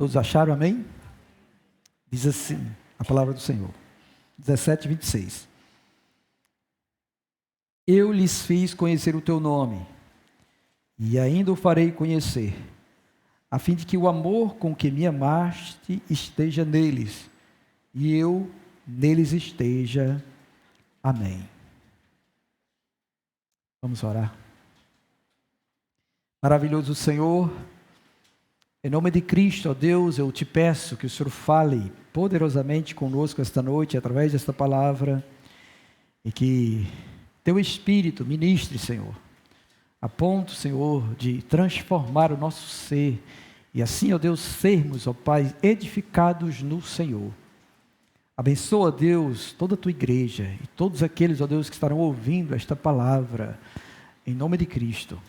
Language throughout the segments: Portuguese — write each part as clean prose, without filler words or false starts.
Todos acharam, amém? Diz assim, a palavra do Senhor. 17, 26. Eu lhes fiz conhecer o teu nome, e ainda o farei conhecer, a fim de que o amor com que me amaste esteja neles, e eu neles esteja. Amém. Vamos orar. Maravilhoso Senhor, em nome de Cristo, ó Deus, eu te peço que o Senhor fale poderosamente conosco esta noite, através desta palavra, e que teu Espírito ministre, Senhor, a ponto, Senhor, de transformar o nosso ser, e assim, ó Deus, sermos, ó Pai, edificados no Senhor. Abençoa, Deus, toda a tua igreja, e todos aqueles, ó Deus, que estarão ouvindo esta palavra, em nome de Cristo.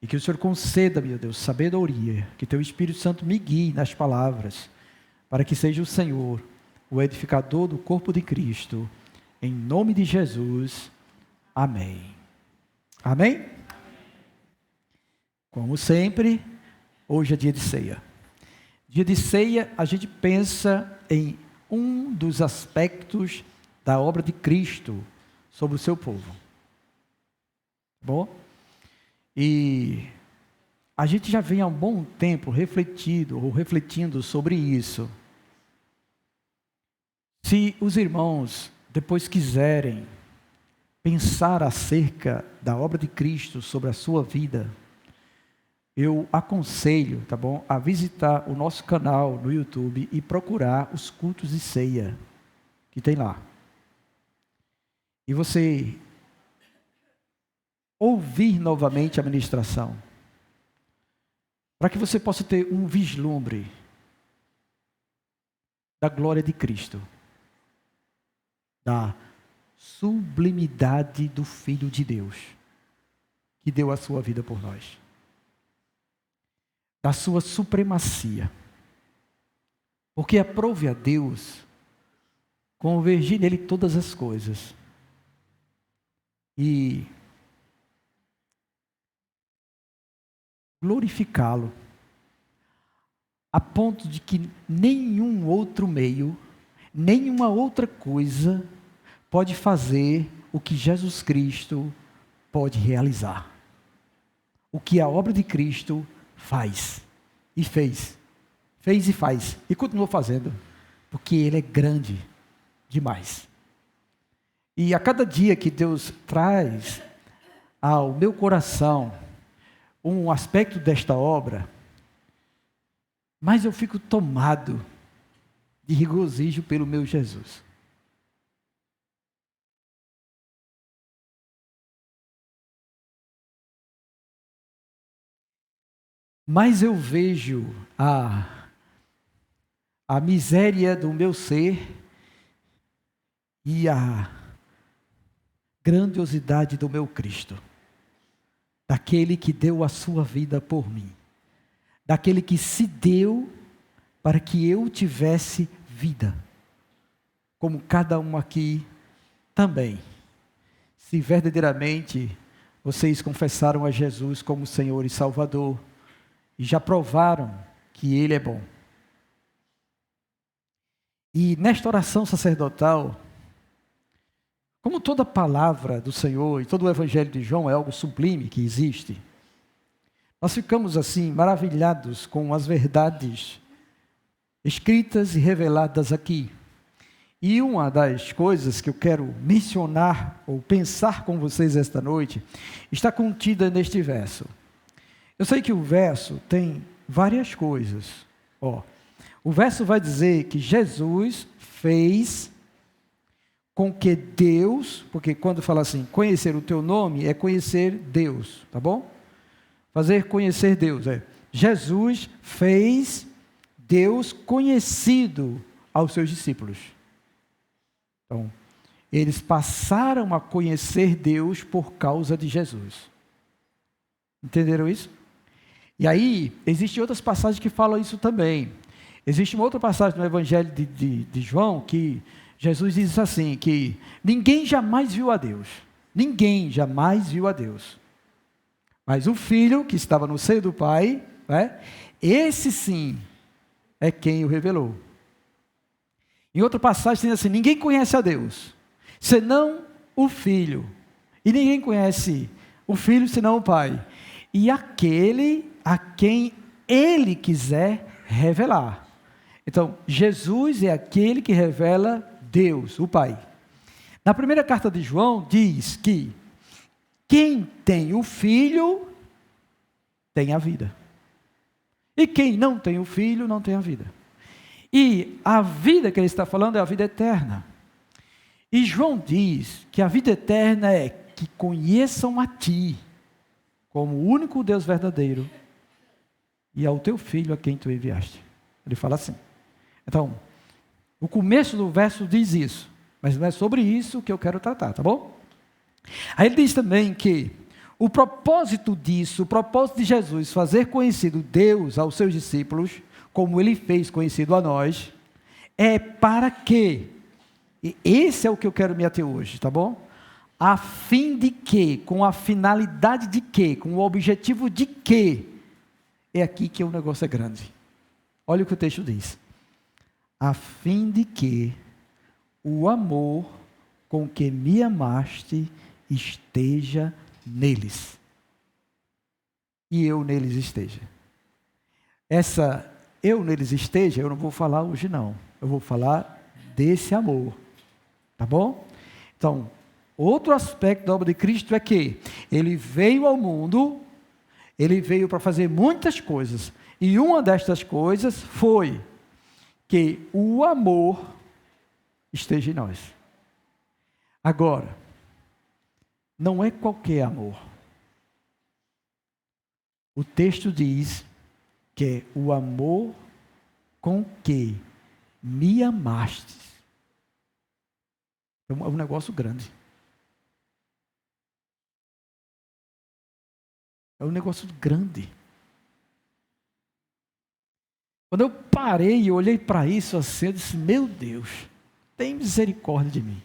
E que o Senhor conceda, meu Deus, sabedoria, que teu Espírito Santo me guie nas palavras, para que seja o Senhor, o edificador do corpo de Cristo, em nome de Jesus, amém. Amém? Como sempre, hoje é dia de ceia. Dia de ceia, a gente pensa em um dos aspectos da obra de Cristo sobre o seu povo. Bom? E a gente já vem há um bom tempo refletindo sobre isso. Se os irmãos depois quiserem pensar acerca da obra de Cristo sobre a sua vida, eu aconselho, tá bom, a visitar o nosso canal no YouTube e procurar os cultos de ceia que tem lá. E você ouvir novamente a ministração, para que você possa ter um vislumbre da glória de Cristo, da sublimidade do Filho de Deus, que deu a sua vida por nós, da sua supremacia, porque aprove a Deus convergir nele todas as coisas, e glorificá-lo, a ponto de que nenhum outro meio, nenhuma outra coisa pode fazer o que Jesus Cristo pode realizar. O que a obra de Cristo faz e fez e faz e continua fazendo, porque Ele é grande demais. E a cada dia que Deus traz ao meu coração um aspecto desta obra, mas eu fico tomado de regozijo pelo meu Jesus. Mas eu vejo a miséria do meu ser e a grandiosidade do meu Cristo, daquele que deu a sua vida por mim, daquele que se deu para que eu tivesse vida, como cada um aqui também. Se verdadeiramente vocês confessaram a Jesus como Senhor e Salvador, e já provaram que Ele é bom. E nesta oração sacerdotal, como toda palavra do Senhor e todo o Evangelho de João é algo sublime que existe, nós ficamos assim maravilhados com as verdades escritas e reveladas aqui. E uma das coisas que eu quero mencionar ou pensar com vocês esta noite está contida neste verso. Eu sei que o verso tem várias coisas. O verso vai dizer que Jesus fez com que Deus, porque quando fala assim, conhecer o teu nome, é conhecer Deus, tá bom? Fazer conhecer Deus, Jesus fez Deus conhecido aos seus discípulos. Então, eles passaram a conhecer Deus por causa de Jesus. Entenderam isso? E aí, existem outras passagens que falam isso também. Existe uma outra passagem no Evangelho de João, que Jesus diz assim, que ninguém jamais viu a Deus. Ninguém jamais viu a Deus. Mas o Filho, que estava no seio do Pai, esse sim, é quem o revelou. Em outra passagem diz assim: ninguém conhece a Deus, senão o Filho. E ninguém conhece o Filho, senão o Pai. E aquele a quem Ele quiser revelar. Então, Jesus é aquele que revela Deus, o Pai. Na primeira carta de João diz que quem tem o Filho tem a vida. E quem não tem o Filho não tem a vida. E a vida que ele está falando é a vida eterna. E João diz que a vida eterna é que conheçam a Ti, como o único Deus verdadeiro, e ao Teu Filho a quem Tu enviaste. Ele fala assim. Então, o começo do verso diz isso, mas não é sobre isso que eu quero tratar, tá bom? Aí ele diz também que o propósito disso, o propósito de Jesus fazer conhecido Deus aos seus discípulos, como Ele fez conhecido a nós, é para que, e esse é o que eu quero me ater hoje, tá bom? A fim de que, com a finalidade de que, com o objetivo de que, é aqui que o negócio é grande. Olha o que o texto diz. A fim de que o amor com que me amaste esteja neles. E eu neles esteja. Essa eu neles esteja, eu não vou falar hoje não. Eu vou falar desse amor. Tá bom? Então, outro aspecto da obra de Cristo é que Ele veio ao mundo, Ele veio para fazer muitas coisas. E uma destas coisas foi que o amor esteja em nós. Agora, não é qualquer amor. O texto diz que é o amor com que me amaste. É um negócio grande. É um negócio grande. Quando eu parei e olhei para isso assim, eu disse: meu Deus, tem misericórdia de mim.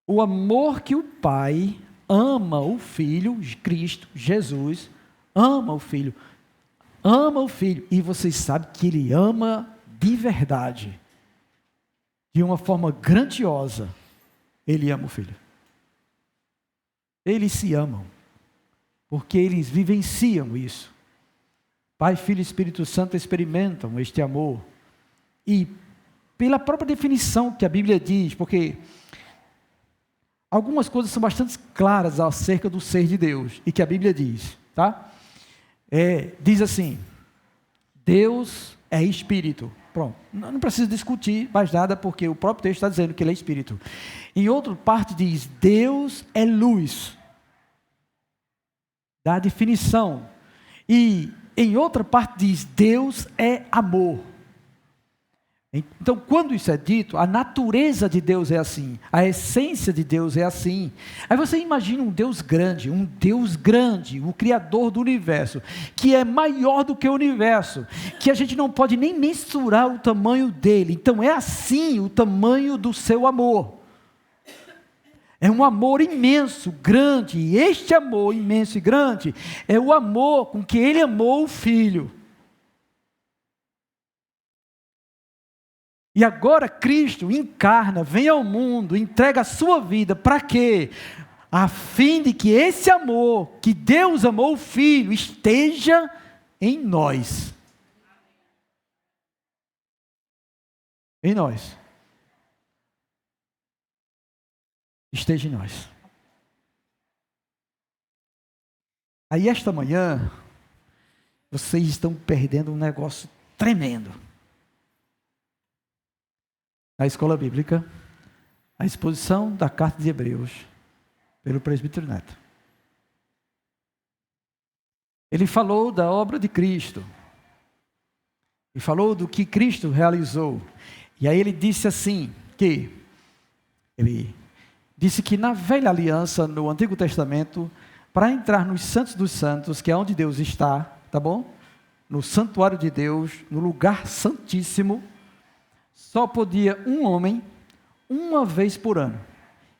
O amor que o Pai ama o Filho, Cristo, Jesus, ama o Filho. Ama o Filho. E vocês sabem que Ele ama de verdade. De uma forma grandiosa. Ele ama o Filho. Eles se amam. Porque eles vivenciam isso. Pai, Filho e Espírito Santo experimentam este amor. E pela própria definição que a Bíblia diz, porque algumas coisas são bastante claras acerca do ser de Deus, e que a Bíblia diz, tá? Diz assim: Deus é Espírito. Pronto, não precisa discutir mais nada, porque o próprio texto está dizendo que Ele é Espírito. Em outra parte diz: Deus é luz. Dá a definição. E em outra parte diz: Deus é amor. Então, quando isso é dito, a natureza de Deus é assim, a essência de Deus é assim. Aí você imagina um Deus grande, o Criador do universo, que é maior do que o universo, que a gente não pode nem mensurar o tamanho dele. Então, é assim o tamanho do seu amor. É um amor imenso, grande, e este amor imenso e grande é o amor com que Ele amou o Filho. E agora Cristo encarna, vem ao mundo, entrega a sua vida, para quê? A fim de que esse amor, que Deus amou o Filho, esteja em nós. Em nós. Esteja em nós. Aí esta manhã, vocês estão perdendo um negócio tremendo. Na escola bíblica, a exposição da carta de Hebreus, pelo presbítero Neto. Ele falou da obra de Cristo. E falou do que Cristo realizou. E aí ele disse assim, ele disse que na velha aliança, no Antigo Testamento, para entrar nos santos dos santos, que é onde Deus está, tá bom? No santuário de Deus, no lugar santíssimo, só podia um homem, uma vez por ano.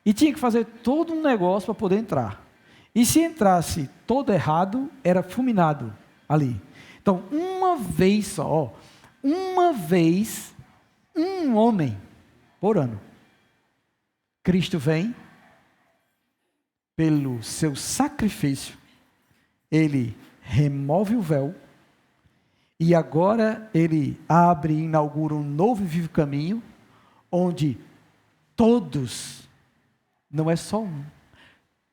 E tinha que fazer todo um negócio para poder entrar. E se entrasse todo errado, era fulminado ali. Então, uma vez só, uma vez, um homem por ano, Cristo vem, pelo seu sacrifício, ele remove o véu, e agora ele abre e inaugura um novo e vivo caminho, onde todos, não é só um,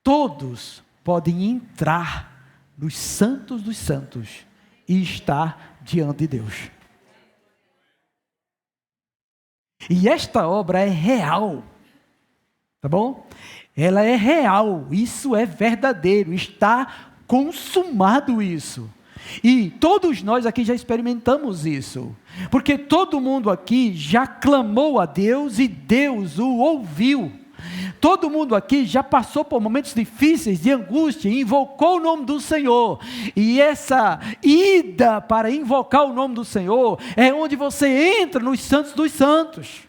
todos podem entrar nos santos dos santos e estar diante de Deus. E esta obra é real, tá bom? Ela é real, isso é verdadeiro, está consumado isso. E todos nós aqui já experimentamos isso, porque todo mundo aqui já clamou a Deus e Deus o ouviu. Todo mundo aqui já passou por momentos difíceis, de angústia, e invocou o nome do Senhor. E essa ida para invocar o nome do Senhor é onde você entra nos santos dos santos.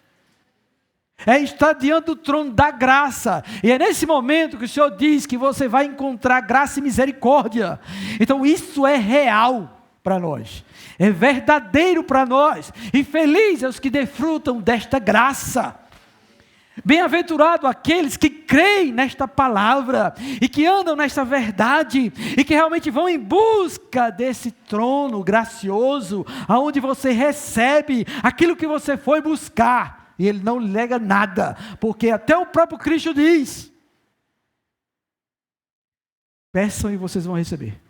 É estar diante do trono da graça, e é nesse momento que o Senhor diz que você vai encontrar graça e misericórdia. Então isso é real para nós, é verdadeiro para nós, e felizes os que desfrutam desta graça. Bem-aventurado aqueles que creem nesta palavra, e que andam nesta verdade, e que realmente vão em busca desse trono gracioso, aonde você recebe aquilo que você foi buscar. E ele não lhe nega nada, porque até o próprio Cristo diz: peçam e vocês vão receber.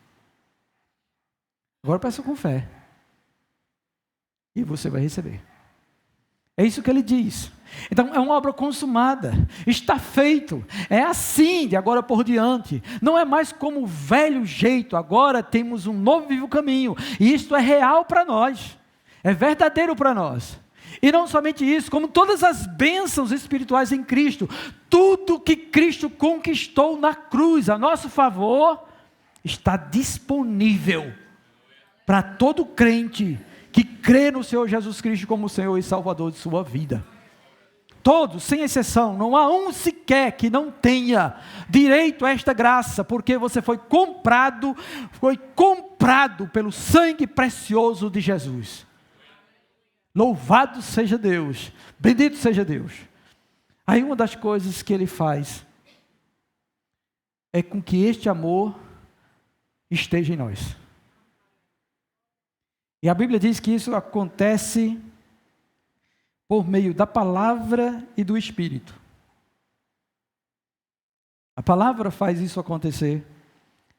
Agora peçam com fé, e você vai receber. É isso que ele diz. Então é uma obra consumada, está feito, é assim de agora por diante, não é mais como o velho jeito, agora temos um novo e vivo caminho, e isto é real para nós, é verdadeiro para nós. E não somente isso, como todas as bênçãos espirituais em Cristo, tudo que Cristo conquistou na cruz a nosso favor, está disponível para todo crente que crê no Senhor Jesus Cristo como Senhor e Salvador de sua vida. Todos, sem exceção, não há um sequer que não tenha direito a esta graça, porque você foi comprado pelo sangue precioso de Jesus. Louvado seja Deus, bendito seja Deus. Aí uma das coisas que ele faz é com que este amor esteja em nós. E a Bíblia diz que isso acontece por meio da palavra e do Espírito. A palavra faz isso acontecer,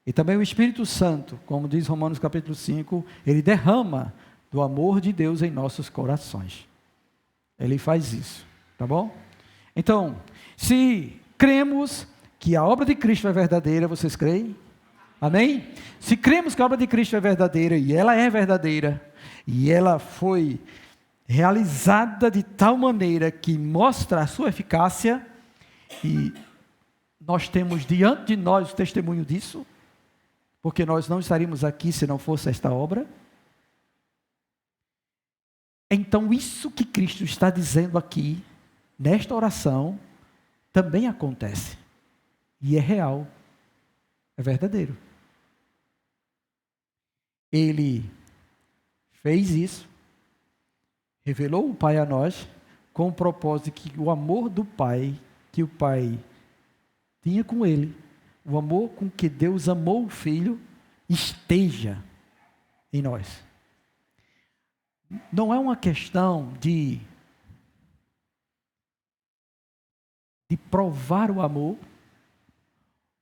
e também o Espírito Santo, como diz Romanos capítulo 5, ele derrama do amor de Deus em nossos corações. Ele faz isso, tá bom? Então, se cremos que a obra de Cristo é verdadeira, vocês creem? Amém? Se cremos que a obra de Cristo é verdadeira, e ela é verdadeira, e ela foi realizada de tal maneira que mostra a sua eficácia, e nós temos diante de nós o testemunho disso, porque nós não estaríamos aqui se não fosse esta obra. Então isso que Cristo está dizendo aqui, nesta oração, também acontece, e é real, é verdadeiro. Ele fez isso, revelou o Pai a nós, com o propósito de que o amor do Pai, que o Pai tinha com ele, o amor com que Deus amou o Filho, esteja em nós. Não é uma questão de provar o amor,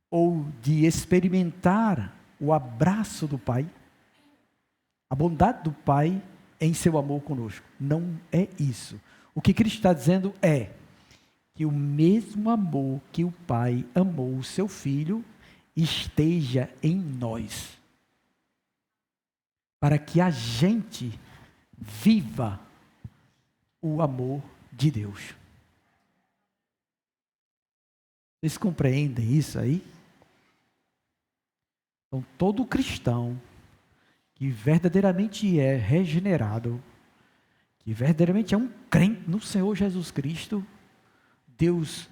ou de experimentar o abraço do Pai, a bondade do Pai em seu amor conosco. Não é isso. O que Cristo está dizendo é que o mesmo amor que o Pai amou o seu Filho esteja em nós, para que a gente viva o amor de Deus. Vocês compreendem isso aí? Então, todo cristão que verdadeiramente é regenerado, que verdadeiramente é um crente no Senhor Jesus Cristo, Deus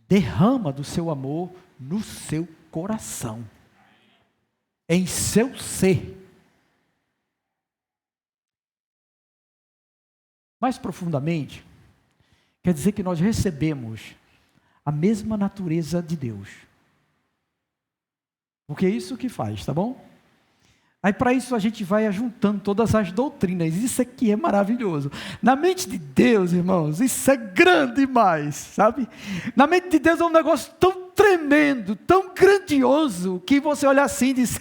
derrama do seu amor no seu coração, em seu ser. Mais profundamente, quer dizer que nós recebemos a mesma natureza de Deus. Porque é isso que faz, tá bom? Aí para isso a gente vai ajuntando todas as doutrinas, isso aqui é maravilhoso. Na mente de Deus, irmãos, isso é grande demais, sabe? Na mente de Deus é um negócio tão tremendo, tão grandioso, que você olha assim e diz,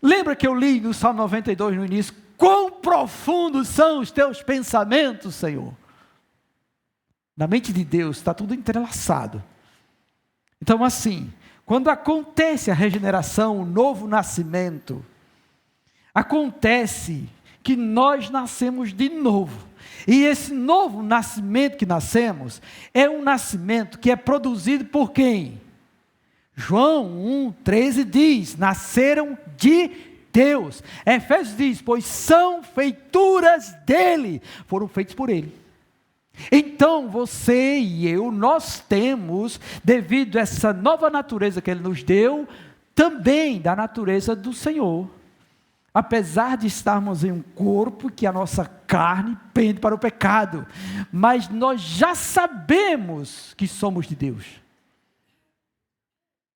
lembra que eu li no Salmo 92 no início, quão profundos são os teus pensamentos, Senhor? Na mente de Deus está tudo entrelaçado. Então assim, quando acontece a regeneração, o novo nascimento, acontece que nós nascemos de novo. E esse novo nascimento que nascemos, é um nascimento que é produzido por quem? João 1,13 diz, nasceram de Deus. Efésios diz, pois são feituras dele, foram feitos por ele. Então você e eu, nós temos, devido a essa nova natureza que Ele nos deu, também da natureza do Senhor. Apesar de estarmos em um corpo que a nossa carne pende para o pecado, mas nós já sabemos que somos de Deus.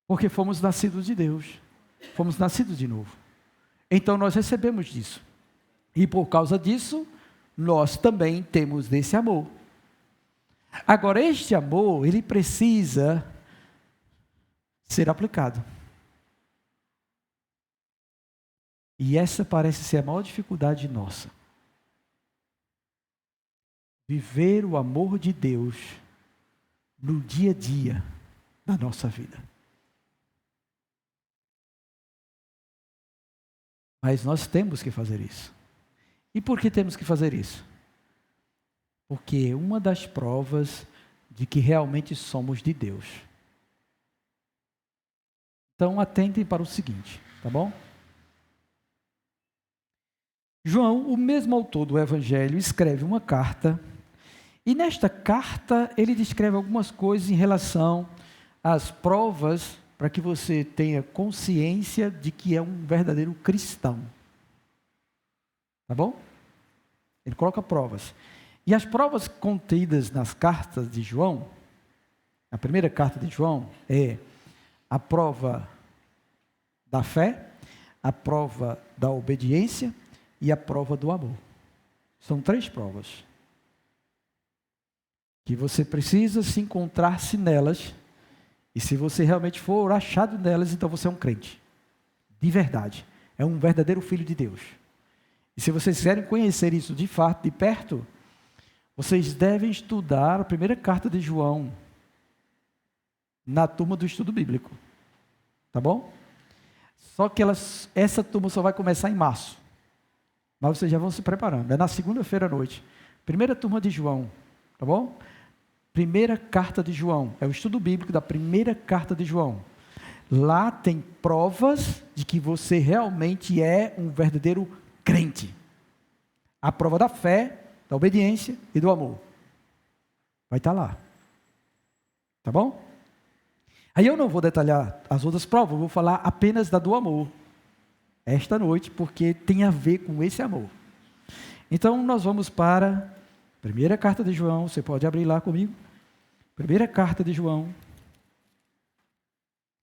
Porque fomos nascidos de Deus, fomos nascidos de novo. Então nós recebemos disso. E por causa disso, nós também temos desse amor. Agora, este amor, ele precisa ser aplicado. E essa parece ser a maior dificuldade nossa. Viver o amor de Deus no dia a dia da nossa vida. Mas nós temos que fazer isso. E por que temos que fazer isso? Porque uma das provas de que realmente somos de Deus. Então atentem para o seguinte, tá bom? João, o mesmo autor do Evangelho, escreve uma carta, e nesta carta ele descreve algumas coisas em relação às provas, para que você tenha consciência de que é um verdadeiro cristão. Tá bom? Ele coloca provas. E as provas contidas nas cartas de João, a primeira carta de João é a prova da fé, a prova da obediência e a prova do amor. São 3 provas. Que você precisa se encontrar-se nelas, e se você realmente for achado nelas, então você é um crente. De verdade. É um verdadeiro filho de Deus. E se vocês quiserem conhecer isso de fato, de perto, vocês devem estudar a primeira carta de João na turma do estudo bíblico. Tá bom? Só que essa turma só vai começar em março. Mas vocês já vão se preparando. É na segunda-feira à noite. Primeira turma de João. Tá bom? Primeira carta de João. É o estudo bíblico da primeira carta de João. Lá tem provas de que você realmente é um verdadeiro crente. A prova da fé, da obediência e do amor. Vai estar lá. Tá bom? Aí eu não vou detalhar as outras provas, eu vou falar apenas da do amor. Esta noite, porque tem a ver com esse amor. Então nós vamos para a primeira carta de João, você pode abrir lá comigo. Primeira carta de João.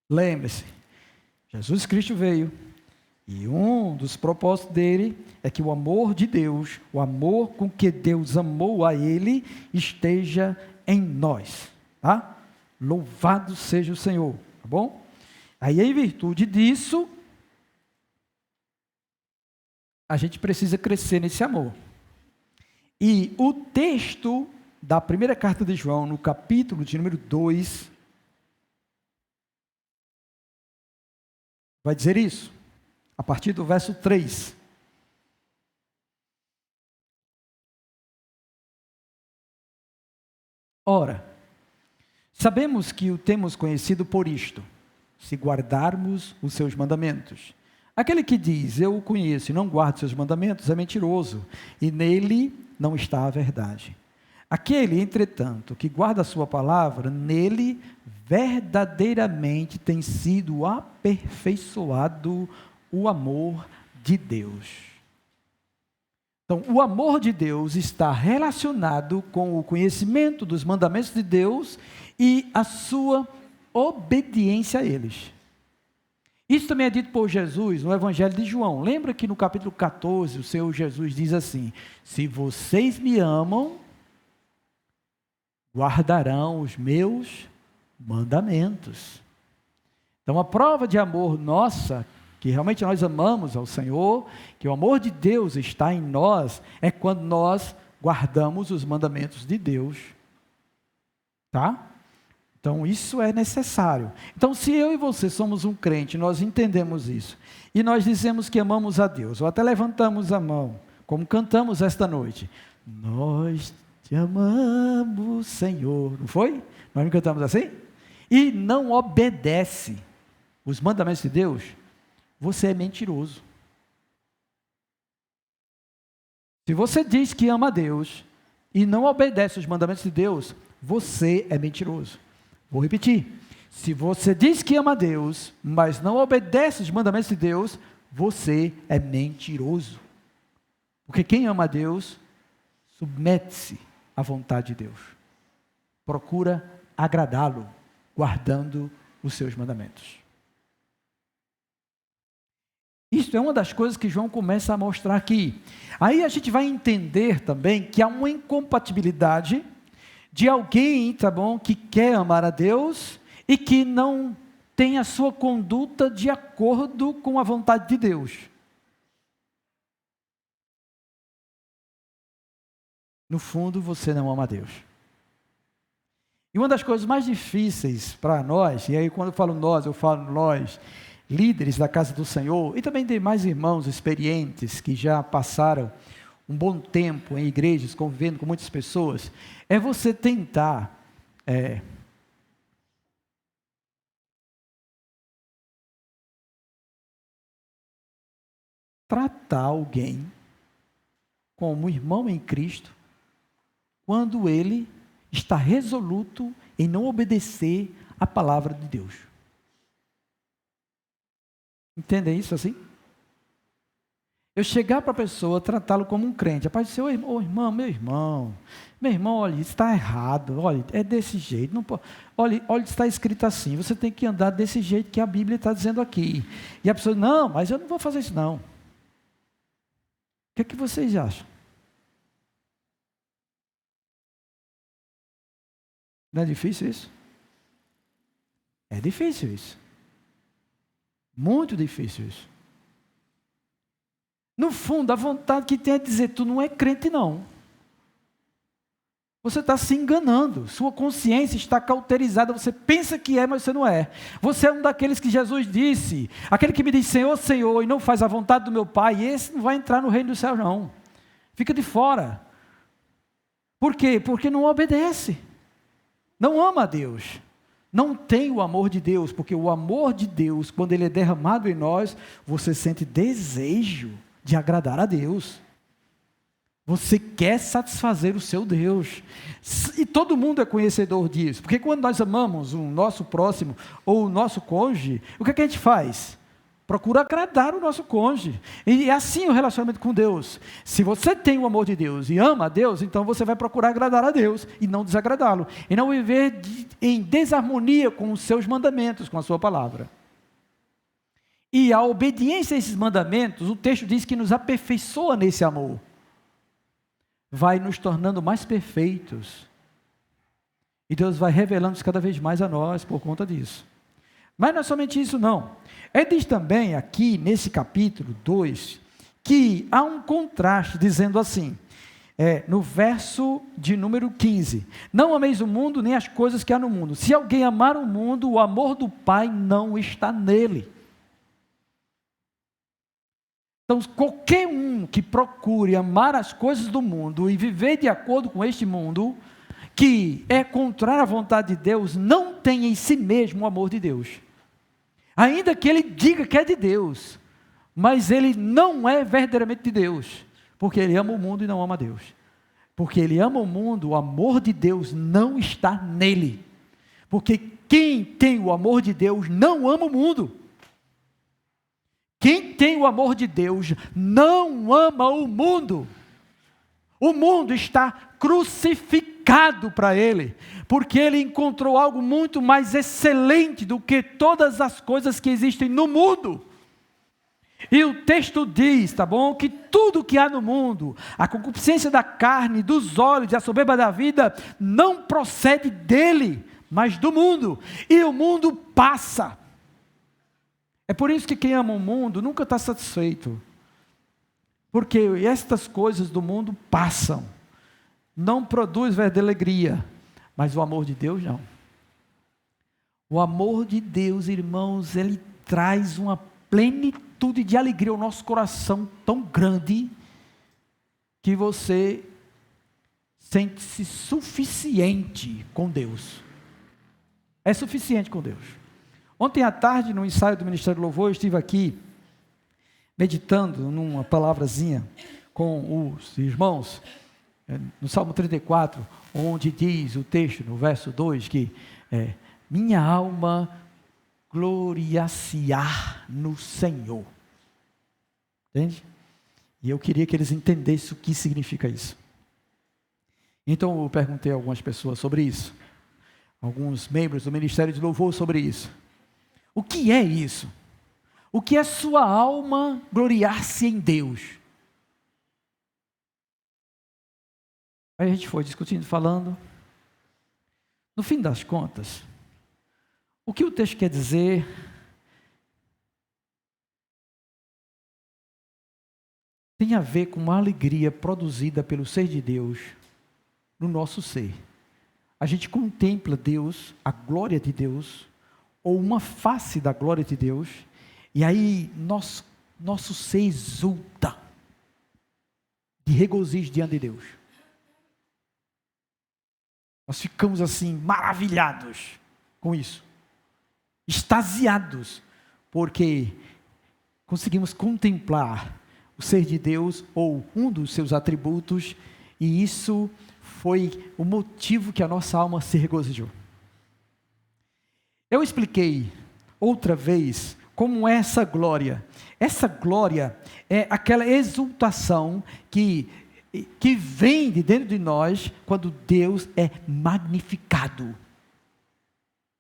Lembre-se, Jesus Cristo veio. E um dos propósitos dele é que o amor de Deus, o amor com que Deus amou a ele, esteja em nós, tá? Louvado seja o Senhor, tá bom? Aí, em virtude disso, a gente precisa crescer nesse amor. E o texto da primeira carta de João, no capítulo de número 2, vai dizer isso. A partir do verso 3. Ora, sabemos que o temos conhecido por isto, se guardarmos os seus mandamentos. Aquele que diz, eu o conheço e não guardo seus mandamentos, é mentiroso, e nele não está a verdade. Aquele, entretanto, que guarda a sua palavra, nele verdadeiramente tem sido aperfeiçoado o amor de Deus. Então, o amor de Deus está relacionado com o conhecimento dos mandamentos de Deus e a sua obediência a eles. Isso também é dito por Jesus no Evangelho de João. Lembra que no capítulo 14, o Senhor Jesus diz assim: se vocês me amam, guardarão os meus mandamentos. Então, a prova de amor nossa, que realmente nós amamos ao Senhor, que o amor de Deus está em nós, é quando nós guardamos os mandamentos de Deus. Tá? Então, isso é necessário. Então, se eu e você somos um crente, nós entendemos isso, e nós dizemos que amamos a Deus, ou até levantamos a mão, como cantamos esta noite, nós te amamos, Senhor, não foi? Nós não cantamos assim? E não obedece os mandamentos de Deus, você é mentiroso. Se você diz que ama a Deus e não obedece os mandamentos de Deus, você é mentiroso. Vou repetir. Se você diz que ama a Deus, mas não obedece os mandamentos de Deus, você é mentiroso. Porque quem ama a Deus, submete-se à vontade de Deus. Procura agradá-lo, guardando os seus mandamentos. Isso é uma das coisas que João começa a mostrar aqui. Aí a gente vai entender também que há uma incompatibilidade de alguém, tá bom, que quer amar a Deus e que não tem a sua conduta de acordo com a vontade de Deus. No fundo, você não ama a Deus. E uma das coisas mais difíceis para nós, e aí quando eu falo nós, líderes da casa do Senhor, e também demais irmãos experientes que já passaram um bom tempo em igrejas, convivendo com muitas pessoas, é você tentar tratar alguém como irmão em Cristo, quando ele está resoluto em não obedecer a palavra de Deus. Entendem isso assim? Eu chegar para a pessoa, tratá-lo como um crente. Rapaz, seu irmão, meu irmão, olha, isso está errado, olha, é desse jeito, não pode, olha, está escrito assim, você tem que andar desse jeito que a Bíblia está dizendo aqui. E a pessoa, não, mas eu não vou fazer isso não. O que é que vocês acham? Não é difícil isso? É difícil isso. Muito difícil isso. No fundo, a vontade que tem é dizer, tu não é crente não. Você está se enganando, sua consciência está cauterizada, você pensa que é, mas você não é. Você é um daqueles que Jesus disse, aquele que me diz Senhor, Senhor, e não faz a vontade do meu Pai, esse não vai entrar no reino do céu não. Fica de fora. Por quê? Porque não obedece. Não ama a Deus. Não tem o amor de Deus, porque o amor de Deus, quando ele é derramado em nós, você sente desejo de agradar a Deus. Você quer satisfazer o seu Deus. E todo mundo é conhecedor disso, porque quando nós amamos o nosso próximo ou o nosso cônjuge, o que é que a gente faz? Procura agradar o nosso cônjuge. E é assim o relacionamento com Deus. Se você tem o amor de Deus e ama a Deus, então você vai procurar agradar a Deus e não desagradá-lo. E não viver em desarmonia com os seus mandamentos, com a sua palavra. E a obediência a esses mandamentos, o texto diz que nos aperfeiçoa nesse amor. Vai nos tornando mais perfeitos. E Deus vai revelando-se cada vez mais a nós por conta disso. Mas não é somente isso não. Ele diz também aqui, nesse capítulo 2, que há um contraste, dizendo assim, no verso de número 15, não ameis o mundo, nem as coisas que há no mundo. Se alguém amar o mundo, o amor do Pai não está nele. Então, qualquer um que procure amar as coisas do mundo e viver de acordo com este mundo, que é contrário à vontade de Deus, não tem em si mesmo o amor de Deus. Ainda que ele diga que é de Deus, mas ele não é verdadeiramente de Deus, porque ele ama o mundo e não ama Deus. Porque ele ama o mundo, o amor de Deus não está nele. Porque quem tem o amor de Deus não ama o mundo. Quem tem o amor de Deus não ama o mundo, O mundo está crucificado para ele, porque ele encontrou algo muito mais excelente do que todas as coisas que existem no mundo. E o texto diz, tá bom, que tudo que há no mundo, a concupiscência da carne, dos olhos e a soberba da vida, não procede dele, mas do mundo. E o mundo passa. É por isso que quem ama o mundo nunca está satisfeito. Porque estas coisas do mundo passam. Não produz verdadeira alegria. Mas o amor de Deus não. O amor de Deus, irmãos, ele traz uma plenitude de alegria ao nosso coração tão grande, que você sente-se suficiente com Deus. É suficiente com Deus. Ontem à tarde, no ensaio do Ministério do Louvor, eu estive aqui, meditando numa palavrazinha com os irmãos, no Salmo 34, onde diz o texto, no verso 2, que minha alma gloriar-se-á no Senhor. Entende? E eu queria que eles entendessem o que significa isso. Então eu perguntei a algumas pessoas sobre isso, alguns membros do Ministério de Louvor sobre isso. O que é isso? O que é sua alma gloriar-se em Deus? Aí a gente foi discutindo, falando. No fim das contas, o que o texto quer dizer tem a ver com uma alegria produzida pelo ser de Deus no nosso ser. A gente contempla Deus, a glória de Deus, ou uma face da glória de Deus, e aí nosso ser exulta de regozijo diante de Deus. Nós ficamos assim maravilhados com isso, extasiados, porque conseguimos contemplar o ser de Deus ou um dos seus atributos, e isso foi o motivo que a nossa alma se regozijou. Eu expliquei outra vez como é essa glória. Essa glória é aquela exultação que vem de dentro de nós quando Deus é magnificado,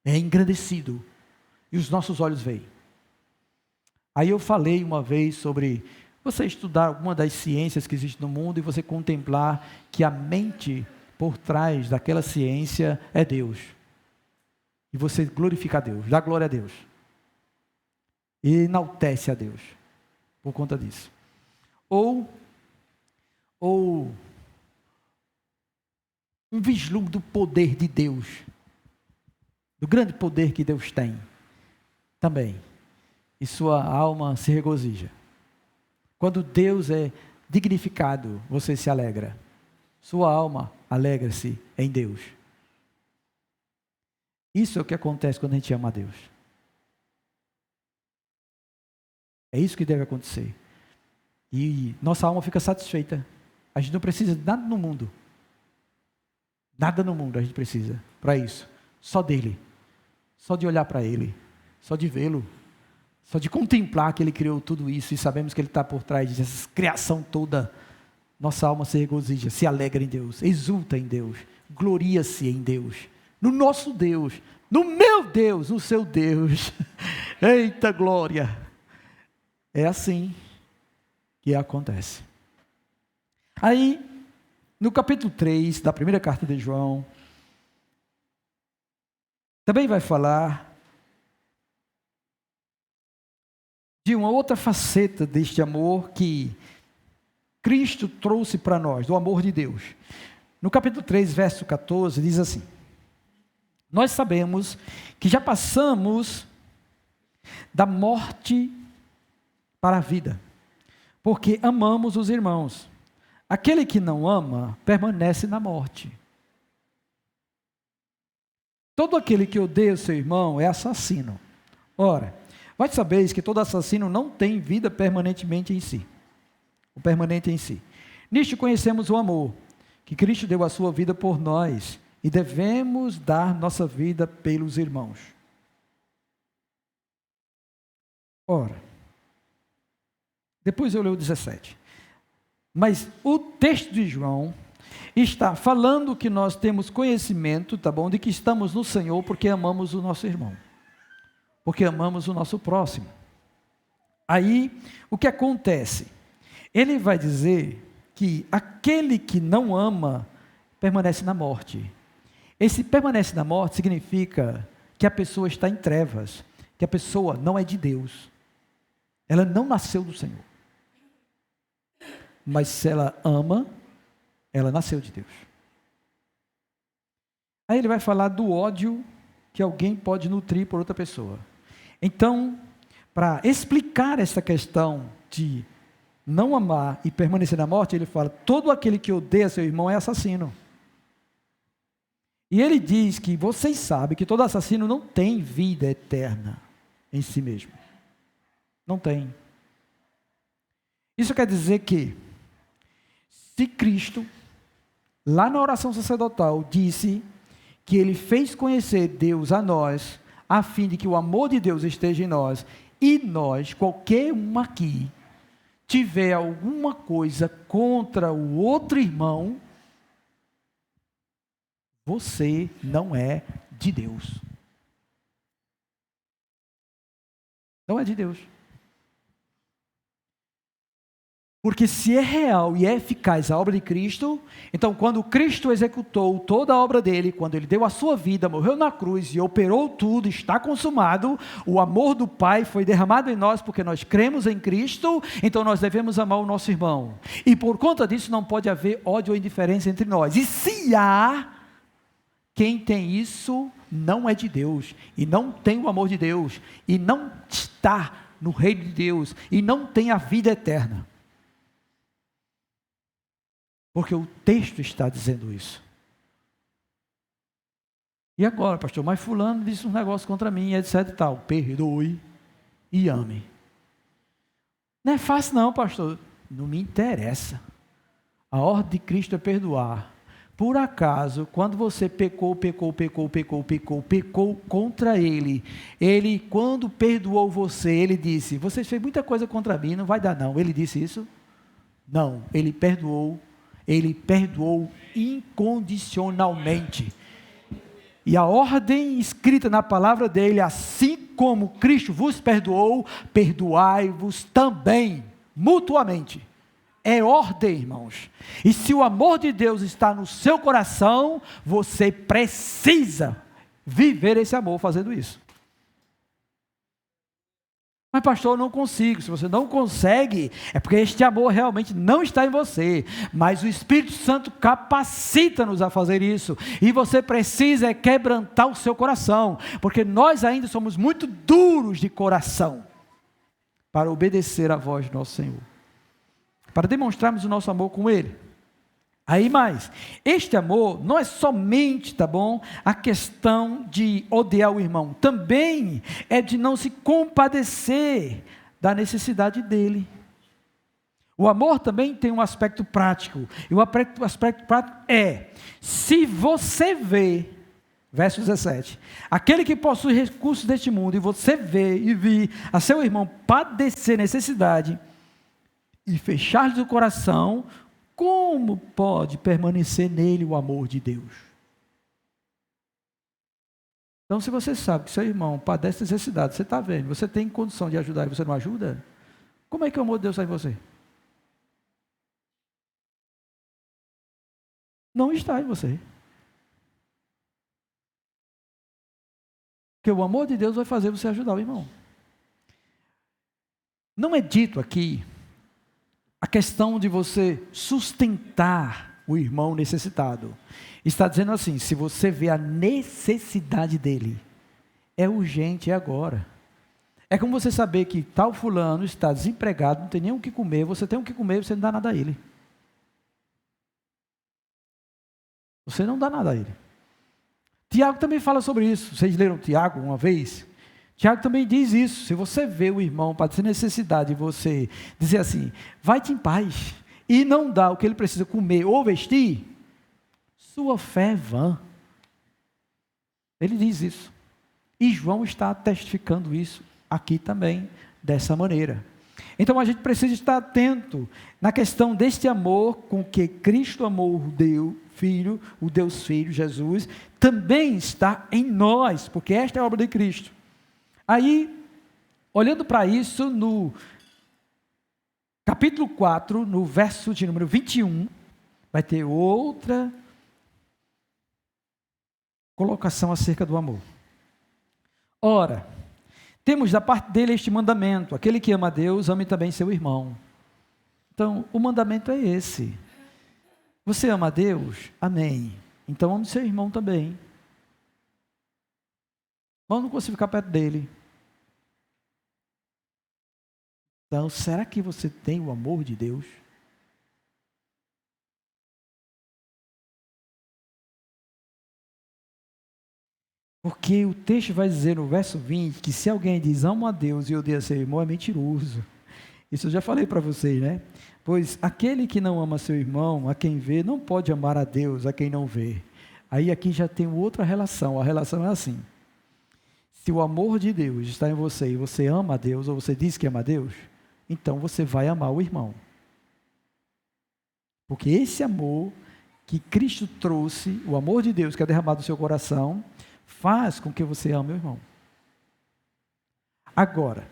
é engrandecido, e os nossos olhos veem. Aí eu falei uma vez sobre você estudar alguma das ciências que existem no mundo e você contemplar que a mente por trás daquela ciência é Deus. E você glorifica a Deus, dá glória a Deus. E enaltece a Deus por conta disso. Ou um vislumbre do poder de Deus, do grande poder que Deus tem, também. E sua alma se regozija. Quando Deus é dignificado, você se alegra. Sua alma alegra-se em Deus. Isso é o que acontece quando a gente ama a Deus. É isso que deve acontecer. E nossa alma fica satisfeita. A gente não precisa de nada no mundo. Nada no mundo a gente precisa para isso. Só dele. Só de olhar para ele. Só de vê-lo. Só de contemplar que ele criou tudo isso e sabemos que ele está por trás dessa criação toda. Nossa alma se regozija, se alegra em Deus, exulta em Deus, gloria-se em Deus, no nosso Deus, no meu Deus, no seu Deus. Eita glória! É assim que acontece. Aí, no capítulo 3 da primeira carta de João, também vai falar de uma outra faceta deste amor que Cristo trouxe para nós, do amor de Deus. No capítulo 3, verso 14, diz assim: nós sabemos que já passamos da morte para a vida, porque amamos os irmãos. Aquele que não ama, permanece na morte. Todo aquele que odeia o seu irmão é assassino. Ora, vós sabeis que todo assassino não tem vida permanentemente em si. O permanente em si. Nisto conhecemos o amor, que Cristo deu a sua vida por nós, e devemos dar nossa vida pelos irmãos. Ora, depois eu leio o 17. Mas o texto de João está falando que nós temos conhecimento, tá bom, de que estamos no Senhor porque amamos o nosso irmão, porque amamos o nosso próximo. Aí, o que acontece? Ele vai dizer que aquele que não ama permanece na morte. Esse permanece na morte significa que a pessoa está em trevas, que a pessoa não é de Deus. Ela não nasceu do Senhor. Mas se ela ama, ela nasceu de Deus. Aí ele vai falar do ódio que alguém pode nutrir por outra pessoa. Então, para explicar essa questão de não amar e permanecer na morte, ele fala: todo aquele que odeia seu irmão é assassino. E ele diz que vocês sabem que todo assassino não tem vida eterna em si mesmo. Não tem. Isso quer dizer que, se Cristo, lá na oração sacerdotal, disse que Ele fez conhecer Deus a nós, a fim de que o amor de Deus esteja em nós, e nós, qualquer um aqui, tiver alguma coisa contra o outro irmão, você não é de Deus. Não é de Deus. Porque se é real e é eficaz a obra de Cristo, então quando Cristo executou toda a obra dele, quando ele deu a sua vida, morreu na cruz e operou tudo, está consumado, o amor do Pai foi derramado em nós porque nós cremos em Cristo, então nós devemos amar o nosso irmão. E por conta disso não pode haver ódio ou indiferença entre nós. E se há, quem tem isso não é de Deus, e não tem o amor de Deus, e não está no reino de Deus, e não tem a vida eterna. Porque o texto está dizendo isso. E agora, pastor, mas fulano disse um negócio contra mim, etc e tal. Perdoe e ame. Não é fácil não, pastor. Não me interessa. A ordem de Cristo é perdoar. Por acaso, quando você pecou contra Ele, Ele, quando perdoou você, Ele disse: você fez muita coisa contra mim, não vai dar não. Ele disse isso? Não, Ele perdoou incondicionalmente. E a ordem escrita na palavra dele: assim como Cristo vos perdoou, perdoai-vos também, mutuamente. É ordem, irmãos. E se o amor de Deus está no seu coração, você precisa viver esse amor fazendo isso. Mas pastor, eu não consigo. Se você não consegue, é porque este amor realmente não está em você. Mas o Espírito Santo capacita-nos a fazer isso. E você precisa quebrantar o seu coração. Porque nós ainda somos muito duros de coração para obedecer à voz do nosso Senhor. Para demonstrarmos o nosso amor com Ele. Aí mais, este amor não é somente, tá bom, a questão de odiar o irmão, também é de não se compadecer da necessidade dele. O amor também tem um aspecto prático, e o aspecto prático é: se você vê, verso 17, aquele que possui recursos deste mundo, e você vê e vir a seu irmão padecer necessidade, e fechar-lhe o coração, como pode permanecer nele o amor de Deus? Então, se você sabe que seu irmão padece necessidade, você está vendo, você tem condição de ajudar e você não ajuda, como é que o amor de Deus está em você? Não está em você. Porque o amor de Deus vai fazer você ajudar o irmão. Não é dito aqui a questão de você sustentar o irmão necessitado. Está dizendo assim: se você vê a necessidade dele, é urgente, é agora. É como você saber que tal fulano está desempregado, não tem nem o que comer, você tem o que comer, você não dá nada a ele. Você não dá nada a ele. Tiago também fala sobre isso. Vocês leram Tiago uma vez? Tiago também diz isso: se você vê o irmão padecer necessidade e você dizer assim, vai-te em paz, e não dá o que ele precisa comer ou vestir, sua fé é vã. Ele diz isso. E João está testificando isso aqui também, dessa maneira. Então a gente precisa estar atento na questão deste amor com que Cristo amou o Deus Filho, Jesus, também está em nós, porque esta é a obra de Cristo. Aí, olhando para isso, no capítulo 4, no verso de número 21, vai ter outra colocação acerca do amor. Ora, temos da parte dele este mandamento: aquele que ama a Deus, ame também seu irmão. Então, o mandamento é esse. Você ama a Deus? Amém. Então, ame seu irmão também. Mas não consigo ficar perto dele. Então, será que você tem o amor de Deus? Porque o texto vai dizer no verso 20 que se alguém diz amo a Deus e odeia seu irmão, é mentiroso. Isso eu já falei para vocês, né? Pois aquele que não ama seu irmão, a quem vê, não pode amar a Deus, a quem não vê. Aí aqui já tem outra relação. A relação é assim: se o amor de Deus está em você e você ama a Deus, ou você diz que ama a Deus, então você vai amar o irmão. Porque esse amor que Cristo trouxe, o amor de Deus que é derramado no seu coração, faz com que você ame o irmão. Agora,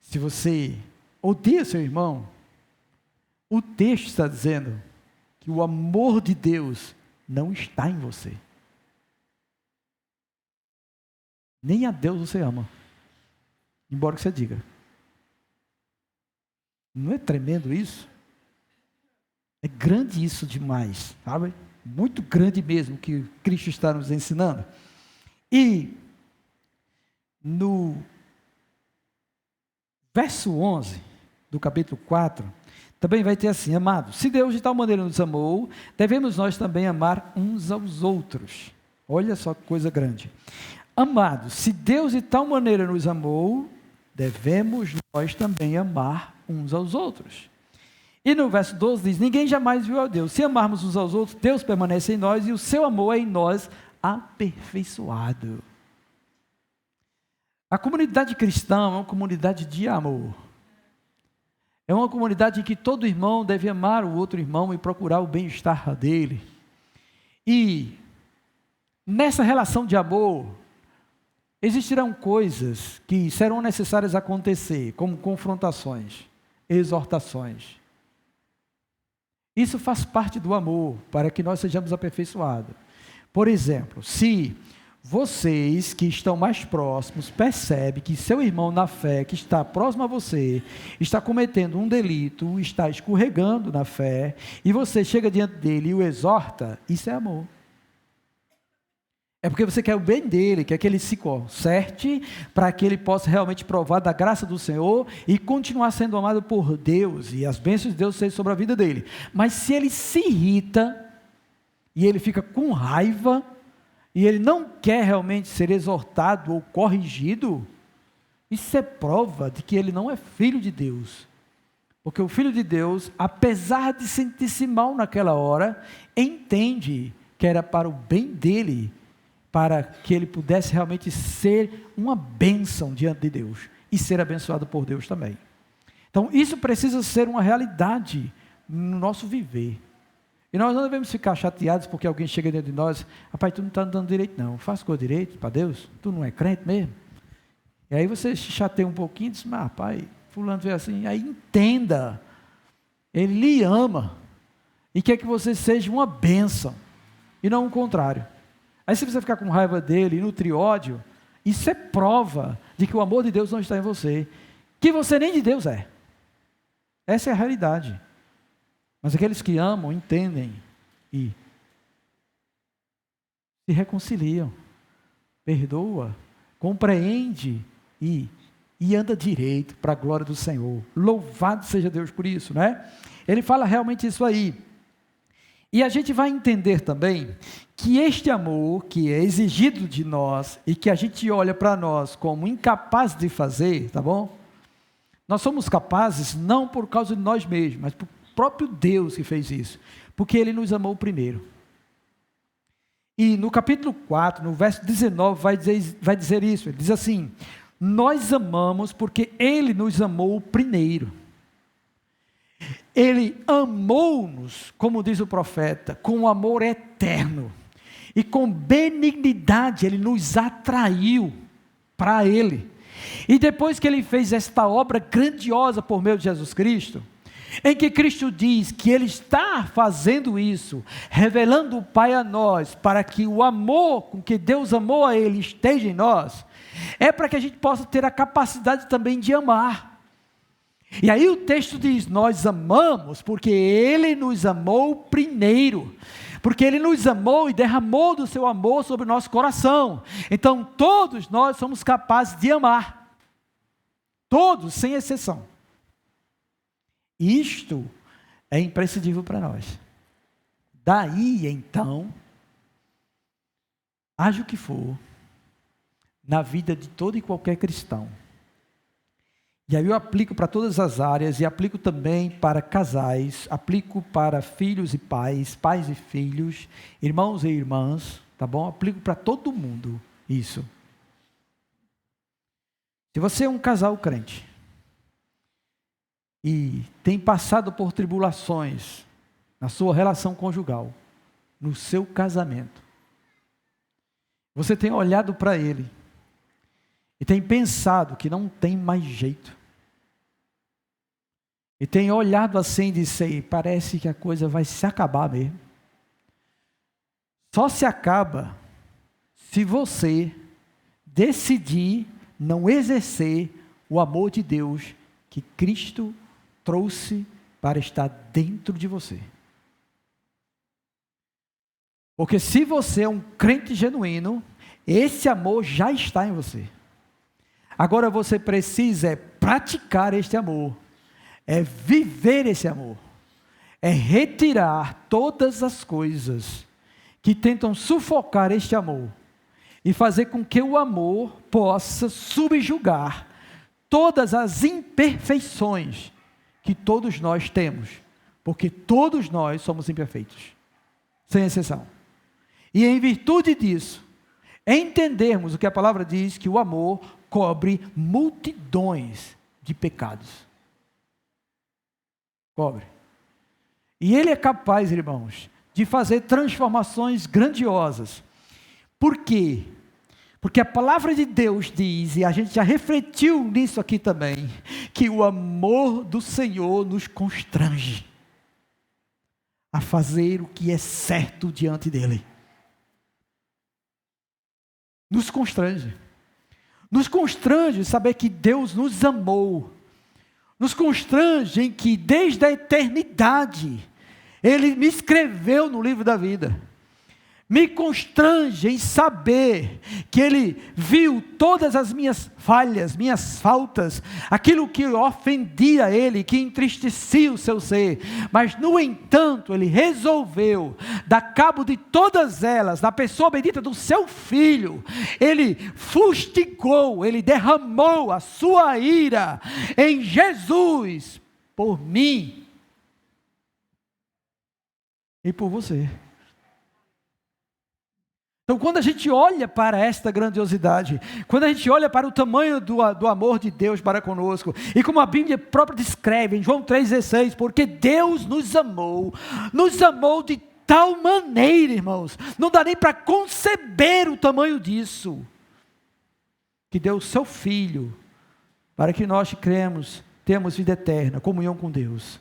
se você odeia seu irmão, o texto está dizendo que o amor de Deus não está em você. Nem a Deus você ama, embora que você diga. Não é tremendo isso? É grande isso demais, sabe? Muito grande mesmo que Cristo está nos ensinando. E no verso 11 do capítulo 4, também vai ter assim: amados, se Deus de tal maneira nos amou, devemos nós também amar uns aos outros. Olha só que coisa grande. Amados, se Deus de tal maneira nos amou, devemos nós também amar uns aos outros. E no verso 12 diz: ninguém jamais viu a Deus. Se amarmos uns aos outros, Deus permanece em nós e o seu amor é em nós aperfeiçoado. A comunidade cristã é uma comunidade de amor. É uma comunidade em que todo irmão deve amar o outro irmão e procurar o bem-estar dele. E nessa relação de amor, existirão coisas que serão necessárias acontecer, como confrontações, exortações. Isso faz parte do amor, para que nós sejamos aperfeiçoados. Por exemplo, se vocês que estão mais próximos percebem que seu irmão na fé, que está próximo a você, está cometendo um delito, está escorregando na fé, e você chega diante dele e o exorta, isso é amor. É porque você quer o bem dele, quer que ele se conserte, para que ele possa realmente provar da graça do Senhor e continuar sendo amado por Deus, e as bênçãos de Deus sejam sobre a vida dele. Mas se ele se irrita, e ele fica com raiva, e ele não quer realmente ser exortado ou corrigido, isso é prova de que ele não é filho de Deus. Porque o filho de Deus, apesar de sentir-se mal naquela hora, entende que era para o bem dele, para que ele pudesse realmente ser uma bênção diante de Deus, e ser abençoado por Deus também. Então isso precisa ser uma realidade no nosso viver. E nós não devemos ficar chateados porque alguém chega dentro de nós: rapaz, tu não está dando direito não, faz coisa direito para Deus, tu não é crente mesmo. E aí você se chateia um pouquinho e diz: mas rapaz, fulano vê assim. Aí entenda, ele lhe ama e quer que você seja uma bênção, e não o contrário. Aí se você ficar com raiva dele e nutrir ódio, isso é prova de que o amor de Deus não está em você, que você nem de Deus é. Essa é a realidade. Mas aqueles que amam, entendem e se reconciliam, perdoa, compreende e anda direito para a glória do Senhor. Louvado seja Deus por isso, né? Ele fala realmente isso aí. E a gente vai entender também que este amor que é exigido de nós e que a gente olha para nós como incapaz de fazer, tá bom? Nós somos capazes não por causa de nós mesmos, mas por próprio Deus que fez isso, porque Ele nos amou primeiro. E no capítulo 4, no verso 19, vai dizer isso. Ele diz assim: nós amamos porque Ele nos amou primeiro. Ele amou-nos, como diz o profeta, com amor eterno. E com benignidade Ele nos atraiu para Ele. E depois que Ele fez esta obra grandiosa por meio de Jesus Cristo, em que Cristo diz que Ele está fazendo isso, revelando o Pai a nós, para que o amor com que Deus amou a Ele esteja em nós, é para que a gente possa ter a capacidade também de amar. E aí o texto diz, nós amamos porque Ele nos amou primeiro, porque Ele nos amou e derramou do seu amor sobre o nosso coração. Então todos nós somos capazes de amar, todos, sem exceção. Isto é imprescindível para nós. Daí, então, haja o que for, na vida de todo e qualquer cristão. E aí eu aplico para todas as áreas, e aplico também para casais, aplico para filhos e pais, pais e filhos, irmãos e irmãs, tá bom? Aplico para todo mundo isso. Se você é um casal crente, e tem passado por tribulações na sua relação conjugal, no seu casamento, você tem olhado para ele e tem pensado que não tem mais jeito, e tem olhado assim e disse, parece que a coisa vai se acabar mesmo. Só se acaba se você decidir não exercer o amor de Deus que Cristo trouxe para estar dentro de você. Porque se você é um crente genuíno, esse amor já está em você. Agora você precisa praticar este amor, viver esse amor, retirar todas as coisas que tentam sufocar este amor e fazer com que o amor possa subjugar todas as imperfeições que todos nós temos, porque todos nós somos imperfeitos, sem exceção. E em virtude disso, entendermos o que a palavra diz, que o amor cobre multidões de pecados. Cobre. E Ele é capaz, irmãos, de fazer transformações grandiosas. Por quê? Porque a palavra de Deus diz, e a gente já refletiu nisso aqui também, que o amor do Senhor nos constrange a fazer o que é certo diante dEle. Nos constrange. Nos constrange saber que Deus nos amou. Nos constrange em que desde a eternidade, Ele me escreveu no livro da vida. Me constrange em saber que Ele viu todas as minhas falhas, minhas faltas, aquilo que ofendia Ele, que entristecia o seu ser, mas no entanto Ele resolveu dar cabo de todas elas, na pessoa bendita do seu Filho. Ele fustigou, Ele derramou a sua ira em Jesus, por mim e por você. Então, quando a gente olha para esta grandiosidade, quando a gente olha para o tamanho do amor de Deus para conosco, e como a Bíblia própria descreve em João 3,16, porque Deus nos amou de tal maneira, irmãos, não dá nem para conceber o tamanho disso, que deu o seu Filho, para que nós que cremos, temos vida eterna, comunhão com Deus,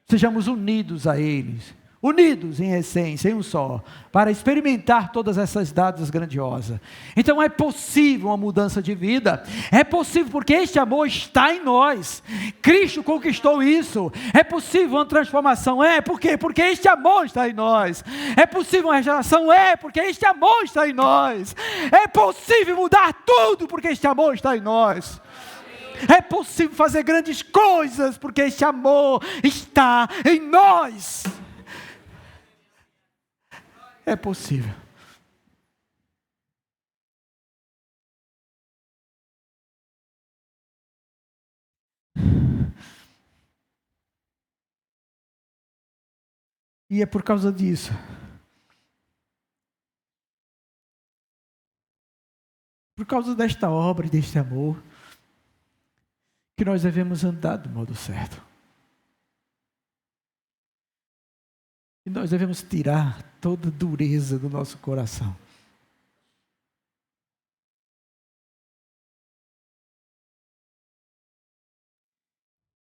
sejamos unidos a Ele, unidos em essência, em um só, para experimentar todas essas dádidas grandiosas. Então é possível uma mudança de vida, é possível porque este amor está em nós, Cristo conquistou isso, é possível uma transformação, por quê? Porque este amor está em nós, é possível uma restauração, porque este amor está em nós, é possível mudar tudo porque este amor está em nós. É possível fazer grandes coisas porque este amor está em nós. É possível. E é por causa disso Por causa desta obra e deste amor, que nós devemos andar do modo certo. E nós devemos tirar toda dureza do nosso coração.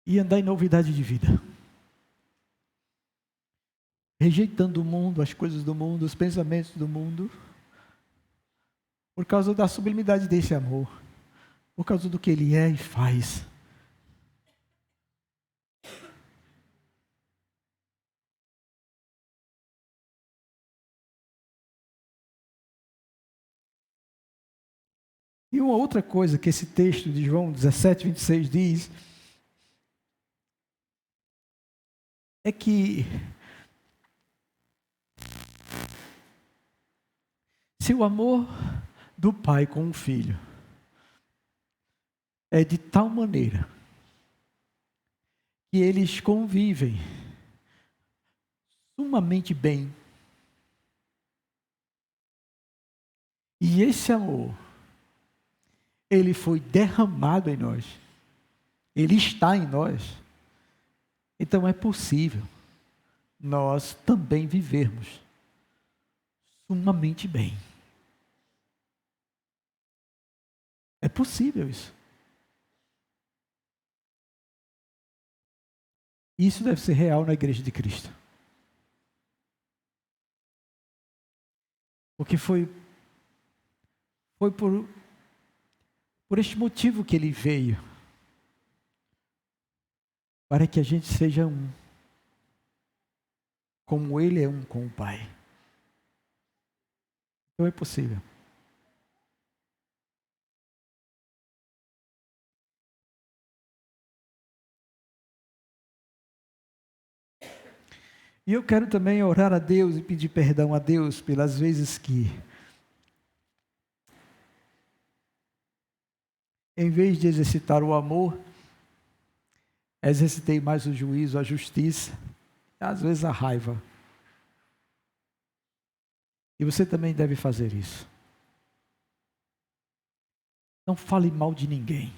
E andar em novidade de vida. Rejeitando o mundo, as coisas do mundo, os pensamentos do mundo. Por causa da sublimidade desse amor. Por causa do que Ele é e faz. E uma outra coisa que esse texto de João 17, 26 diz, é que se o amor do pai com o filho é de tal maneira que eles convivem sumamente bem, e esse amor, ele foi derramado em nós, ele está em nós, então é possível nós também vivermos sumamente bem. É possível isso. Isso deve ser real na igreja de Cristo. Porque foi por este motivo que ele veio. Para que a gente seja um. Como ele é um com o Pai. Então é possível. E eu quero também orar a Deus e pedir perdão a Deus pelas vezes que, em vez de exercitar o amor, exercitei mais o juízo, a justiça, às vezes a raiva. E você também deve fazer isso. Não fale mal de ninguém.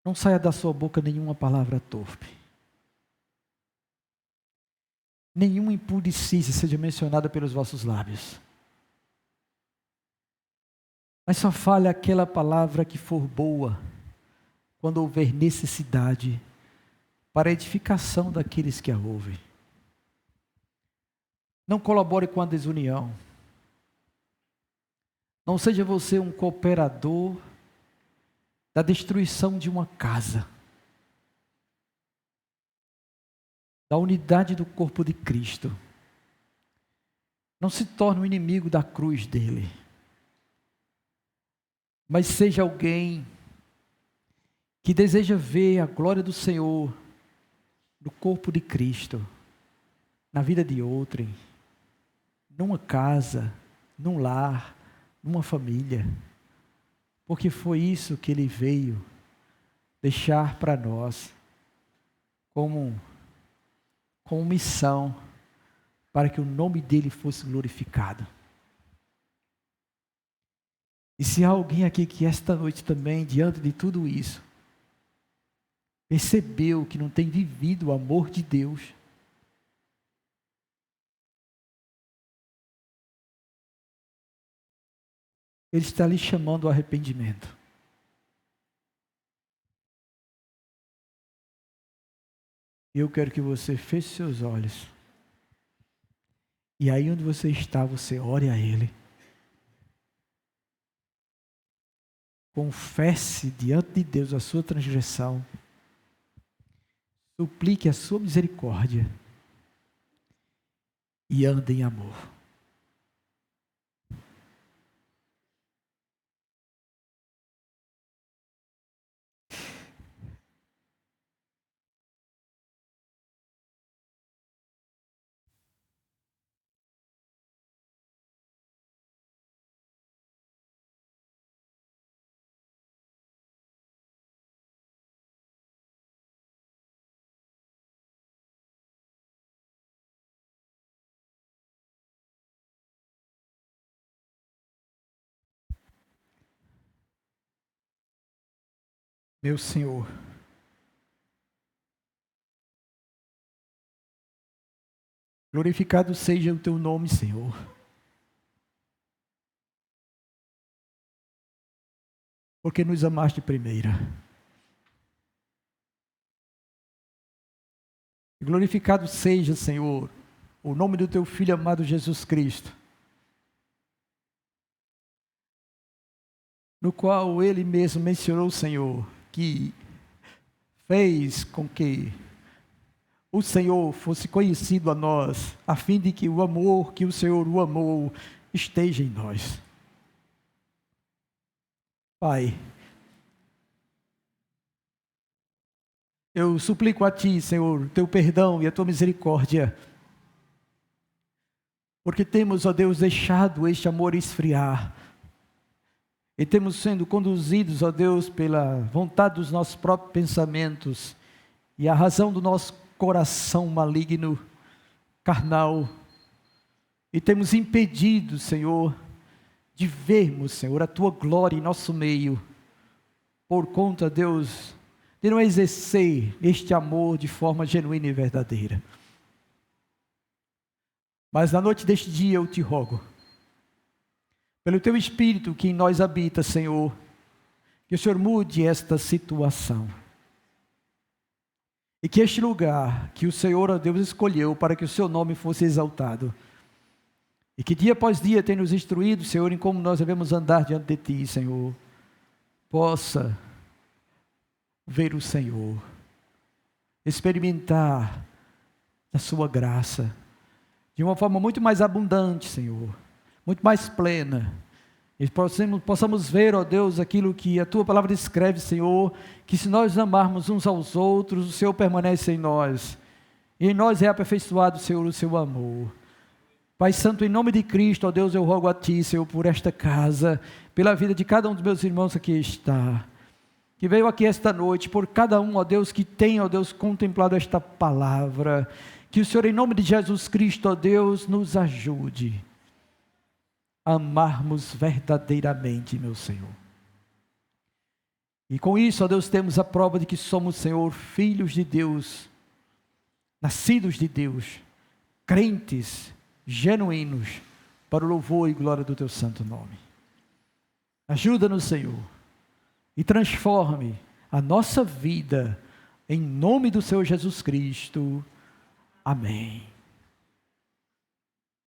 Não saia da sua boca nenhuma palavra torpe. Nenhuma impudicícia seja mencionada pelos vossos lábios. Mas só fale aquela palavra que for boa, quando houver necessidade, para a edificação daqueles que a ouvem. Não colabore com a desunião. Não seja você um cooperador da destruição de uma casa, da unidade do corpo de Cristo. Não se torne um inimigo da cruz dele, mas seja alguém que deseja ver a glória do Senhor no corpo de Cristo, na vida de outrem, numa casa, num lar, numa família, porque foi isso que ele veio deixar para nós como missão, para que o nome dele fosse glorificado. E se há alguém aqui que esta noite também, diante de tudo isso, percebeu que não tem vivido o amor de Deus, Ele está lhe chamando ao arrependimento. E eu quero que você feche seus olhos. E aí onde você está, você ore a Ele. Confesse diante de Deus a sua transgressão. Suplique a sua misericórdia. E ande em amor. Meu Senhor, glorificado seja o teu nome, Senhor. Porque nos amaste primeira. Glorificado seja, Senhor, o nome do teu Filho amado Jesus Cristo, no qual ele mesmo mencionou, Senhor, que fez com que o Senhor fosse conhecido a nós, a fim de que o amor que o Senhor o amou esteja em nós. Pai, eu suplico a Ti, Senhor, teu perdão e a tua misericórdia, porque temos, ó Deus, deixado este amor esfriar, e temos sendo conduzidos, ó Deus, pela vontade dos nossos próprios pensamentos, e a razão do nosso coração maligno, carnal, e temos impedido, Senhor, de vermos, Senhor, a Tua glória em nosso meio, por conta, Deus, de não exercer este amor de forma genuína e verdadeira. Mas na noite deste dia eu te rogo, pelo Teu Espírito que em nós habita, Senhor, que o Senhor mude esta situação. E que este lugar que o Senhor, ó Deus, escolheu para que o Seu nome fosse exaltado, e que dia após dia tem nos instruído, Senhor, em como nós devemos andar diante de Ti, Senhor, possa ver o Senhor, experimentar a Sua graça, de uma forma muito mais abundante, Senhor, muito mais plena, e possamos ver, ó Deus, aquilo que a Tua palavra descreve, Senhor, que se nós amarmos uns aos outros, o Senhor permanece em nós, e em nós é aperfeiçoado, Senhor, o Seu amor. Pai Santo, em nome de Cristo, ó Deus, eu rogo a Ti, Senhor, por esta casa, pela vida de cada um dos meus irmãos que aqui está, que veio aqui esta noite, por cada um, ó Deus, que tem, ó Deus, contemplado esta palavra, que o Senhor, em nome de Jesus Cristo, ó Deus, nos ajude a amarmos verdadeiramente, meu Senhor. E com isso, ó Deus, temos a prova de que somos, Senhor, filhos de Deus, nascidos de Deus, crentes, genuínos, para o louvor e glória do Teu santo nome. Ajuda-nos, Senhor, e transforme a nossa vida, em nome do Senhor Jesus Cristo. Amém.